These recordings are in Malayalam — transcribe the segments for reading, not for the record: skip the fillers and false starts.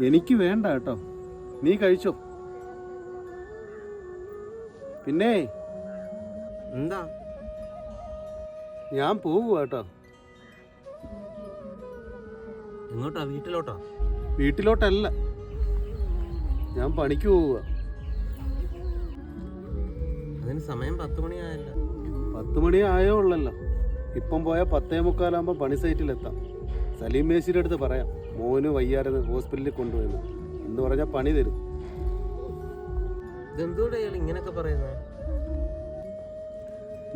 എനിക്ക് വേണ്ട കേട്ടോ, നീ കഴിച്ചോ. പിന്നെ എന്താ? ഞാൻ പോകുക കേട്ടോ. എങ്ങോട്ടാ? വീട്ടിലോട്ടോ? വീട്ടിലോട്ടല്ല, ഞാൻ പണിക്ക് പോവുക. അതിന് സമയം 10 മണിയായല്ലോ. 10 മണി ആയോ ഉള്ളല്ലോ. ഇപ്പം പോയാൽ 10:45 പണി സൈറ്റിലെത്താം. സലീം മേശിയുടെ അടുത്ത് പറയാം മോന് വയ്യാതെ ഹോസ്പിറ്റലിൽ കൊണ്ടുപോയെന്ന്. എന്ന് പറഞ്ഞാൽ പണി തരും. ഇതെന്തോടെ അയാൾ ഇങ്ങനെയൊക്കെ പറയുന്നത്?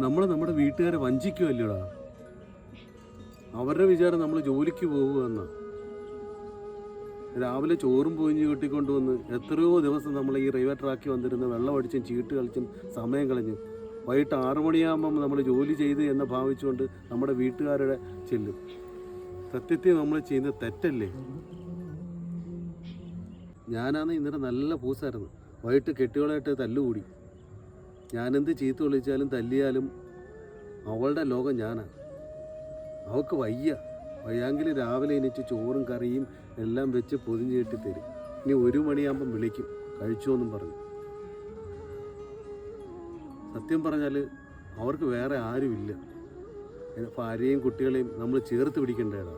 നമ്മൾ നമ്മുടെ വീട്ടുകാരെ വഞ്ചിക്കുമല്ലോടാ. അവരുടെ വിചാരം നമ്മൾ ജോലിക്ക് പോകുക എന്നാ. രാവിലെ ചോറും പൊതിഞ്ഞ് കെട്ടിക്കൊണ്ടുവന്ന് എത്രയോ ദിവസം നമ്മൾ ഈ റെയിൽവേ ട്രാക്കിൽ വന്നിരുന്ന് വെള്ളം അടിച്ചും ചീട്ട് കളിച്ചും സമയം കളഞ്ഞു. വൈകിട്ട് 6 മണിയാകുമ്പം നമ്മൾ ജോലി ചെയ്ത് എന്ന് ഭാവിച്ചുകൊണ്ട് നമ്മുടെ വീട്ടുകാരുടെ ചെല്ലും. സത്യത്തിൽ നമ്മൾ ചെയ്യുന്നത് തെറ്റല്ലേ? ഞാനാണ് ഇന്നലെ നല്ല പൂസായിരുന്നു. വൈകിട്ട് കെട്ടികളായിട്ട് തല്ലുകൂടി. ഞാനെന്ത് ചീത്ത വിളിച്ചാലും തല്ലിയാലും അവളുടെ ലോകം ഞാനാണ്. അവൾക്ക് വയ്യാങ്കിൽ രാവിലെ എണീച്ച് ചോറും കറിയും എല്ലാം വെച്ച് പൊതിഞ്ഞ് കെട്ടി തരും. ഇനി 1 മണിയാകുമ്പം വിളിക്കും കഴിച്ചോന്നും പറഞ്ഞു. സത്യം പറഞ്ഞാൽ അവർക്ക് വേറെ ആരുമില്ല. ഭാര്യയും കുട്ടികളെയും നമ്മൾ ചേർത്ത് പിടിക്കേണ്ടതാണ്.